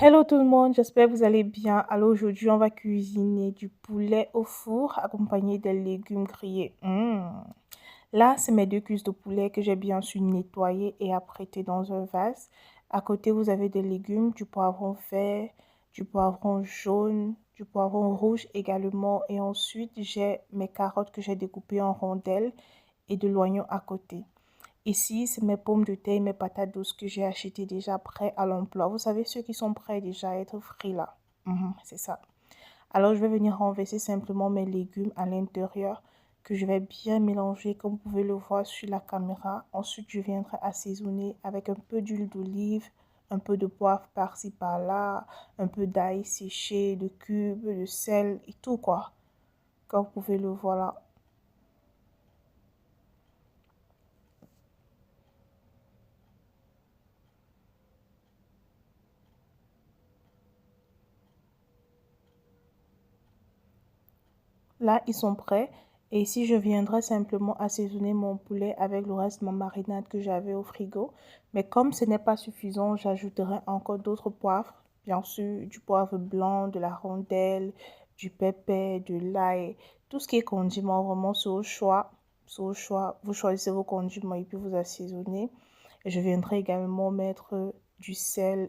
Hello tout le monde, j'espère que vous allez bien. Alors aujourd'hui, on va cuisiner du poulet au four accompagné des légumes grillés. Là, c'est mes deux cuisses de poulet que j'ai bien su nettoyer et apprêter dans un vase. À côté, vous avez des légumes, du poivron vert, du poivron jaune, du poivron rouge également. Et ensuite, j'ai mes carottes que j'ai découpées en rondelles et de l'oignon à côté. Ici, c'est mes pommes de terre et mes patates douces que j'ai achetées déjà prêts à l'emploi. Vous savez, ceux qui sont prêts déjà à être frits là. C'est ça. Alors, je vais venir renverser simplement mes légumes à l'intérieur que je vais bien mélanger comme vous pouvez le voir sur la caméra. Ensuite, je viendrai assaisonner avec un peu d'huile d'olive, un peu de poivre par-ci par-là, un peu d'ail séché, de cubes, de sel et tout quoi. Comme vous pouvez le voir là. Là, ils sont prêts. Et ici, je viendrai simplement assaisonner mon poulet avec le reste de ma marinade que j'avais au frigo. Mais comme ce n'est pas suffisant, j'ajouterai encore d'autres poivres. Bien sûr, du poivre blanc, de la rondelle, du pépé, de l'ail. Tout ce qui est condiment, vraiment, c'est au choix. C'est au choix. Vous choisissez vos condiments et puis vous assaisonnez. Et je viendrai également mettre du sel,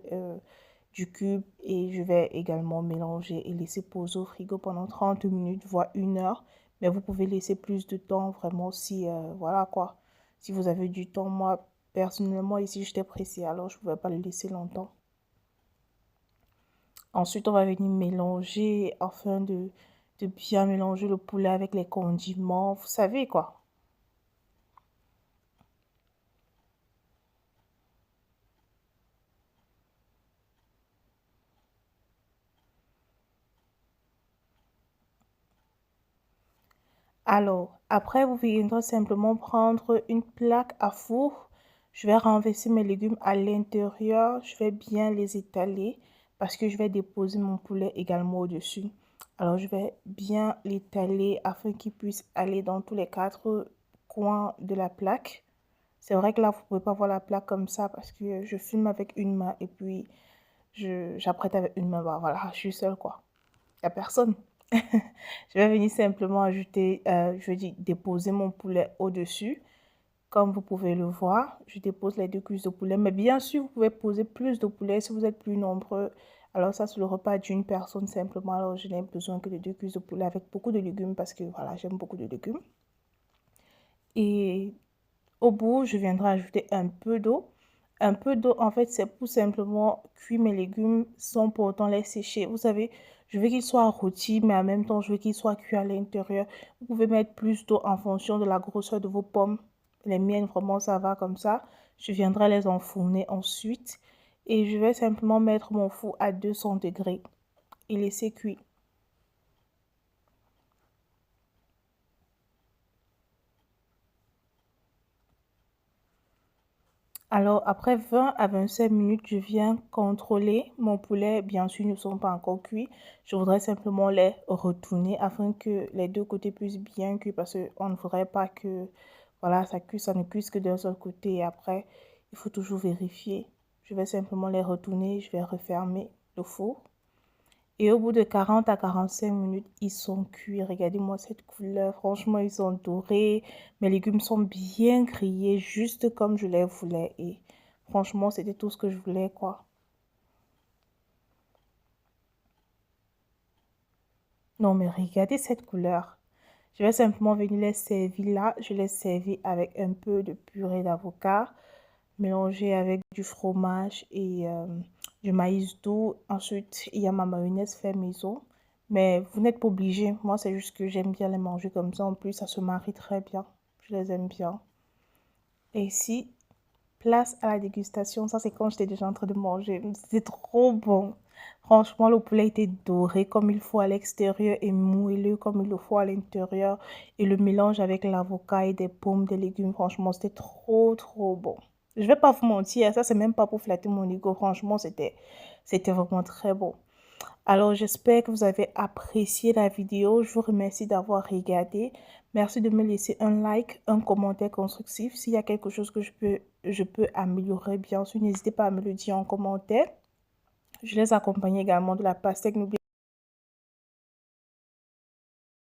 du cube et je vais également mélanger et laisser poser au frigo pendant 30 minutes, voire 1 heure. Mais vous pouvez laisser plus de temps vraiment si, voilà quoi, si vous avez du temps. Moi, personnellement, ici, j'étais pressée, alors je ne pouvais pas le laisser longtemps. Ensuite, on va venir mélanger afin de bien mélanger le poulet avec les condiments, vous savez quoi. Alors, après, vous viendrez simplement prendre une plaque à four. Je vais renverser mes légumes à l'intérieur. Je vais bien les étaler parce que je vais déposer mon poulet également au-dessus. Alors, je vais bien l'étaler afin qu'il puisse aller dans tous les 4 coins de la plaque. C'est vrai que là, vous ne pouvez pas voir la plaque comme ça parce que je filme avec une main et puis j'apprête avec une main. Bah, voilà, je suis seule quoi. Il n'y a personne. Je vais venir simplement ajouter, je vais dire déposer mon poulet au-dessus. Comme vous pouvez le voir, je dépose les deux cuisses de poulet. Mais bien sûr, vous pouvez poser plus de poulet si vous êtes plus nombreux. Alors ça, c'est le repas d'une personne simplement. Alors je n'ai besoin que de 2 cuisses de poulet avec beaucoup de légumes parce que voilà, j'aime beaucoup de légumes. Et au bout, je viendrai ajouter un peu d'eau. Un peu d'eau, en fait, c'est pour simplement cuire mes légumes sans pour autant les sécher. Vous savez, je veux qu'ils soient rôtis, mais en même temps, je veux qu'ils soient cuits à l'intérieur. Vous pouvez mettre plus d'eau en fonction de la grosseur de vos pommes. Les miennes, vraiment, ça va comme ça. Je viendrai les enfourner ensuite. Et je vais simplement mettre mon four à 200 degrés et laisser cuire. Alors, après 20 à 25 minutes, je viens contrôler mon poulet. Bien sûr, ils ne sont pas encore cuits. Je voudrais simplement les retourner afin que les deux côtés puissent bien cuire parce qu'on ne voudrait pas que voilà, ça ne cuise que d'un seul côté. Et après, il faut toujours vérifier. Je vais simplement les retourner. Je vais refermer le four. Et au bout de 40 à 45 minutes, ils sont cuits. Regardez-moi cette couleur. Franchement, ils sont dorés. Mes légumes sont bien grillés, juste comme je les voulais. Et franchement, c'était tout ce que je voulais, quoi. Non, mais regardez cette couleur. Je vais simplement venir les servir là. Je les servis avec un peu de purée d'avocat, mélangé avec du fromage et du maïs doux. Ensuite, il y a ma mayonnaise fait maison. Mais vous n'êtes pas obligé. Moi, c'est juste que j'aime bien les manger comme ça. En plus, ça se marie très bien. Je les aime bien. Et ici, place à la dégustation. Ça, c'est quand j'étais déjà en train de manger. C'était trop bon. Franchement, le poulet était doré comme il faut à l'extérieur et moelleux comme il le faut à l'intérieur. Et le mélange avec l'avocat et des pommes, des légumes, franchement, c'était trop, trop bon. Je vais pas vous mentir, ça, c'est même pas pour flatter mon ego. Franchement, c'était vraiment très bon. Alors, j'espère que vous avez apprécié la vidéo. Je vous remercie d'avoir regardé. Merci de me laisser un like, un commentaire constructif. S'il y a quelque chose que je peux améliorer, bien sûr, n'hésitez pas à me le dire en commentaire. Je les accompagne également de la pastèque. N'oubliez